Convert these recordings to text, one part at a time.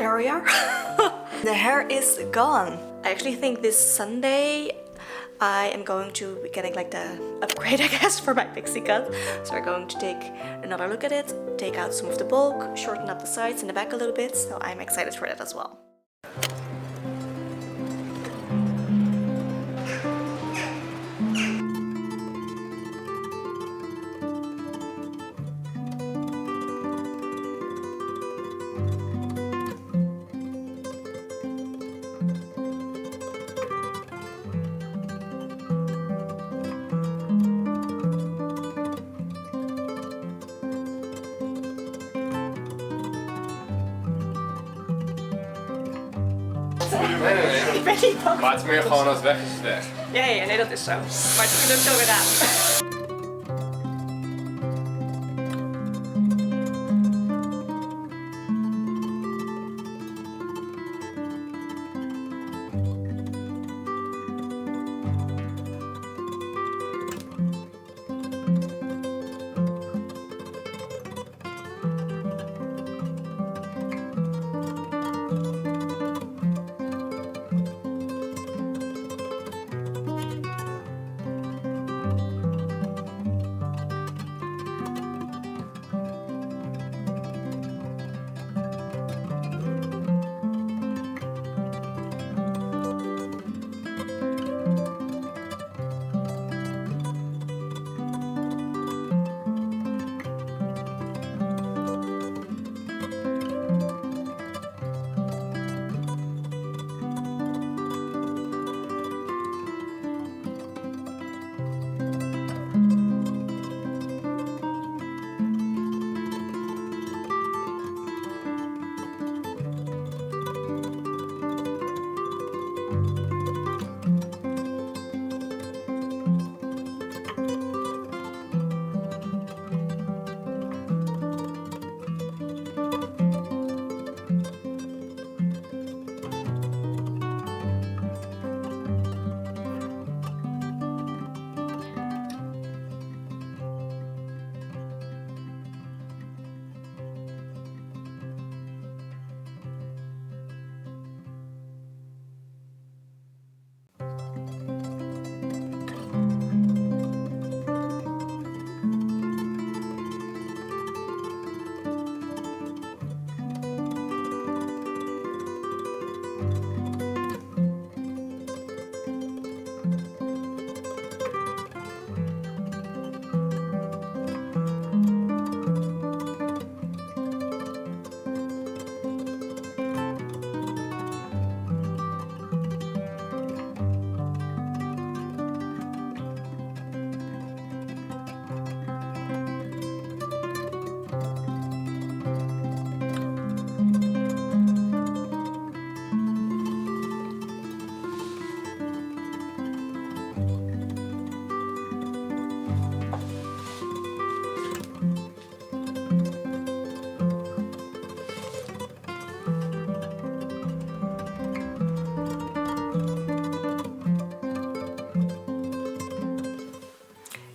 area. The hair is gone. I actually think this Sunday I am going to be getting like the upgrade, I guess, for my pixie cut. So we're going to take another look at it, take out some of the bulk, shorten up the sides and the back a little bit. So I'm excited for that as well. Nee. Ik ben niet bang. Maar het is meer gewoon als weg is weg. Ja, nee, dat is zo. Maar het is ook zo gedaan.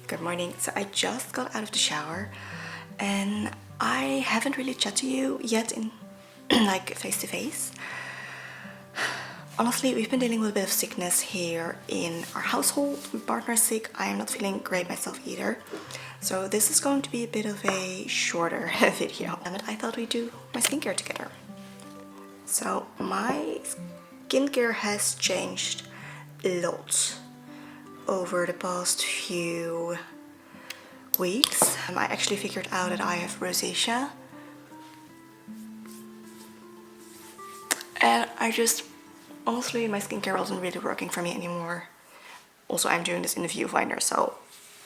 Good morning. So I just got out of the shower and I haven't really chatted to you yet in like face to face. Honestly, we've been dealing with a bit of sickness here in our household. My partner's sick. I am not feeling great myself either. So this is going to be a bit of a shorter video. But I thought we'd do my skincare together. So my skincare has changed a lot over the past few weeks. I actually figured out that I have rosacea. And honestly, my skincare wasn't really working for me anymore. Also, I'm doing this in the viewfinder, so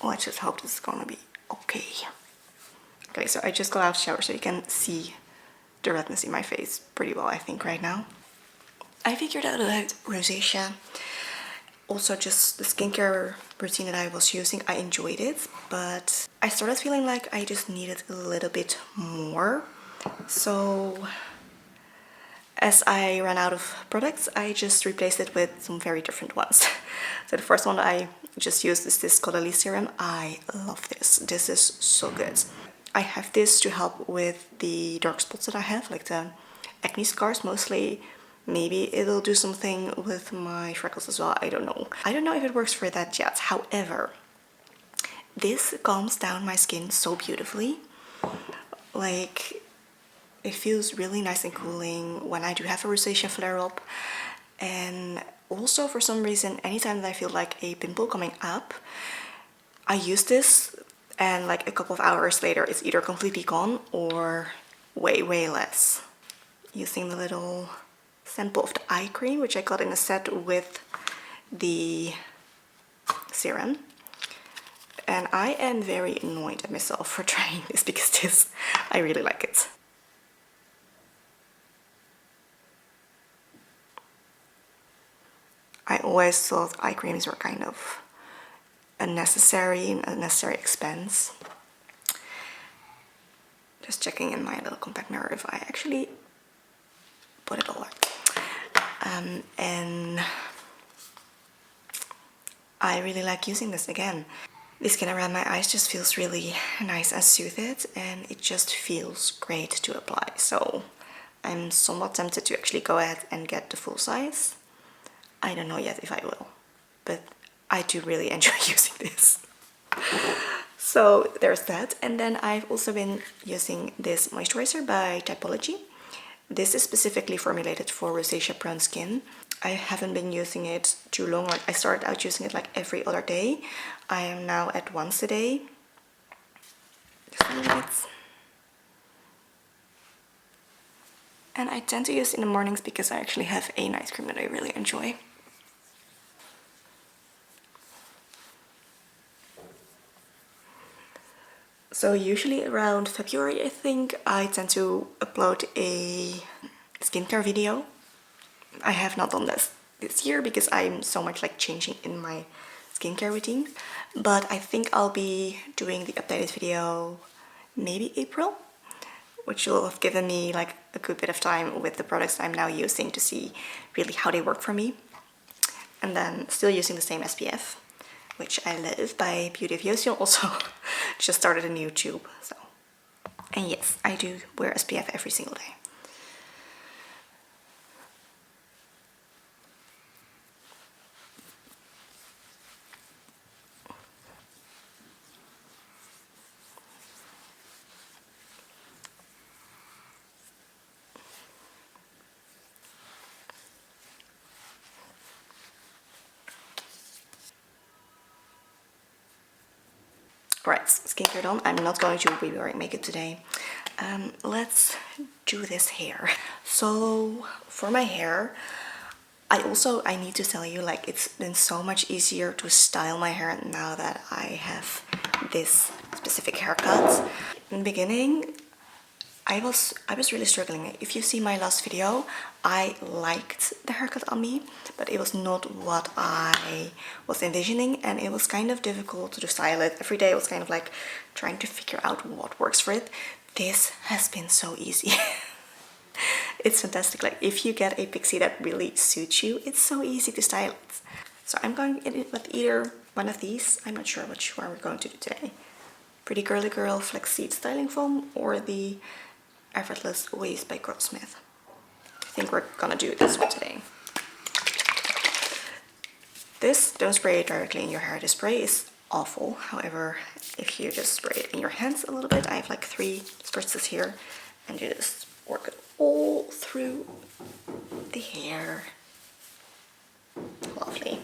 let's just hope this is gonna be okay. Okay, so I just got out of the shower so you can see the redness in my face pretty well, I think, right now. I figured out about rosacea. Also, just the skincare routine that I was using, I enjoyed it, but I started feeling like I just needed a little bit more. So as I ran out of products, I just replaced it with some very different ones. So the first one I just used is this Caudalie serum. I love this. This is so good. I have this to help with the dark spots that I have, like the acne scars mostly. Maybe it'll do something with my freckles as well, I don't know. I don't know if it works for that yet. However, this calms down my skin so beautifully. Like, it feels really nice and cooling when I do have a rosacea flare-up. And also, for some reason, anytime that I feel like a pimple coming up, I use this and like a couple of hours later it's either completely gone or way less. Using the little sample of the eye cream, which I got in a set with the serum. And I am very annoyed at myself for trying this because this, I really like it. I always thought eye creams were kind of a necessary expense. Just checking in my little compact mirror if I actually put it all on. And I really like using this again. The skin around my eyes just feels really nice and soothed, and it just feels great to apply. So I'm somewhat tempted to actually go ahead and get the full size. I don't know yet if I will, but I do really enjoy using this. So there's that. And then I've also been using this moisturizer by Typology. This is specifically formulated for rosacea prone skin. I haven't been using it too long. Like, I started out using it like every other day. I am now at once a day. Just a little bit. And I tend to use it in the mornings because I actually have a night cream that I really enjoy. So usually around February, I think, I tend to upload a skincare video. I have not done this year because I'm so much like changing in my skincare routine. But I think I'll be doing the updated video maybe April, which will have given me like a good bit of time with the products I'm now using to see really how they work for me. And then still using the same SPF, which I love, by Beauty of Yosion. Also just started a new tube. So, and yes, I do wear SPF every single day. Right, skincare done. I'm not going to be wearing makeup today. Let's do this hair. So for my hair, I need to tell you, like, it's been so much easier to style my hair now that I have this specific haircut. In the beginning, I was really struggling. If you see my last video, I liked the haircut on me, but it was not what I was envisioning, and it was kind of difficult to style it. Every day I was kind of like trying to figure out what works for it. This has been so easy. It's fantastic. Like, if you get a pixie that really suits you, it's so easy to style it. So I'm going in it with either one of these. I'm not sure which one we're going to do today. Pretty Girly Girl Flaxseed Styling Foam or the Effortless Waves by Curlsmith. I think we're gonna do this one today. This, don't spray it directly in your hair. The spray is awful. However, if you just spray it in your hands a little bit, I have like 3 spritzes here, and you just work it all through the hair. Lovely.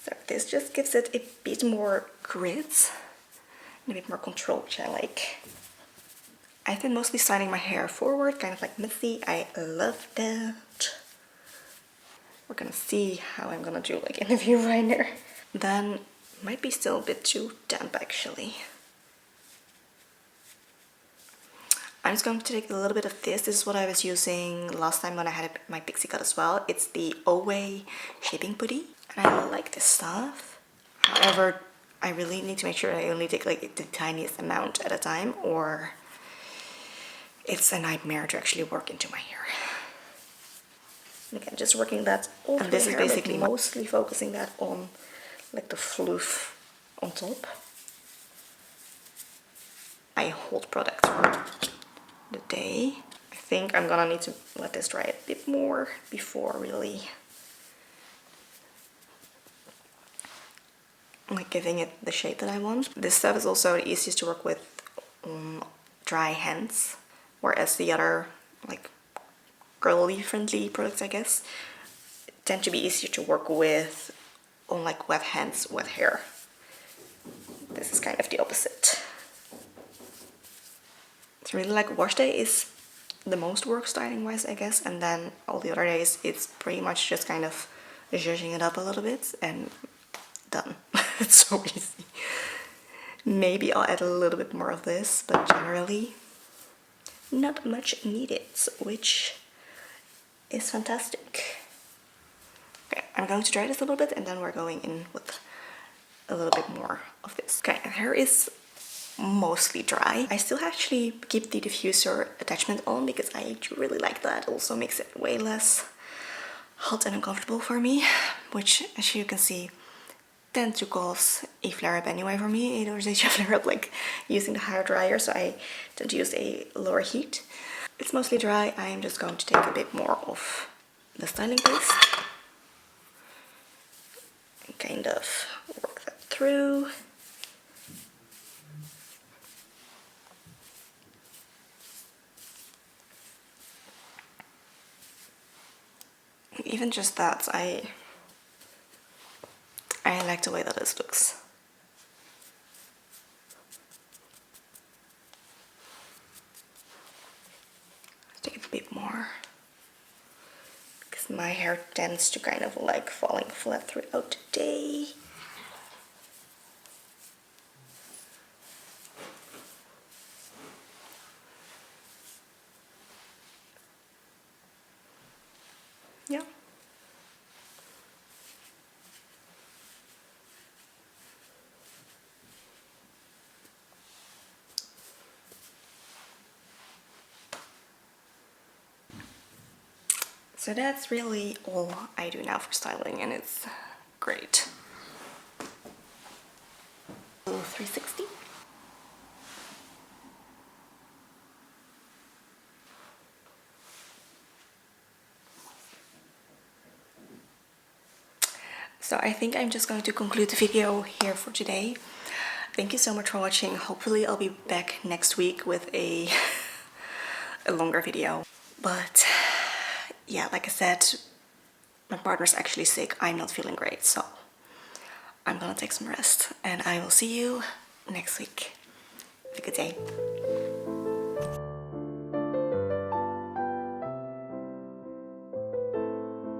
So this just gives it a bit more grit and a bit more control, which I like. I've been mostly styling my hair forward, kind of like Missy. I love that. We're gonna see how I'm gonna do like in the viewfinder. Then might be still a bit too damp actually. I'm just going to take a little bit of this. This is what I was using last time when I had my Pixie cut as well. It's the Away Shaping Putty, and I like this stuff. However, I really need to make sure I only take like the tiniest amount at a time, or it's a nightmare to actually work into my hair. Again, just working that all through the hair, is basically mostly focusing that on like the fluff on top. eye hold product for the day. I think I'm gonna need to let this dry a bit more before really like giving it the shade that I want. This stuff is also the easiest to work with on dry hands, whereas the other like girly friendly products, I guess, tend to be easier to work with on like wet hands, wet hair. This is kind of the opposite. It's really like wash day is the most work styling wise, I guess, and then all the other days it's pretty much just kind of zhuzhing it up a little bit and done. It's so easy. Maybe I'll add a little bit more of this, but generally not much needed, which is fantastic. Okay, I'm going to dry this a little bit and then we're going in with a little bit more of this. Okay, hair is mostly dry. I still actually keep the diffuser attachment on because I do really like that. It also makes it way less hot and uncomfortable for me, which as you can see tend to cause a flare-up anyway for me. It always a flare-up like using the hair dryer, so I tend to use a lower heat. It's mostly dry. I'm just going to take a bit more of the styling paste and kind of work that through. Even just that, I like the way that this looks. Take a bit more, because my hair tends to kind of like falling flat throughout the day. Yeah. So that's really all I do now for styling, and it's great. 360. So I think I'm just going to conclude the video here for today. Thank you so much for watching. Hopefully I'll be back next week with a longer video. But yeah, like I said, my partner's actually sick. I'm not feeling great, so I'm gonna take some rest, and I will see you next week. Have a good day.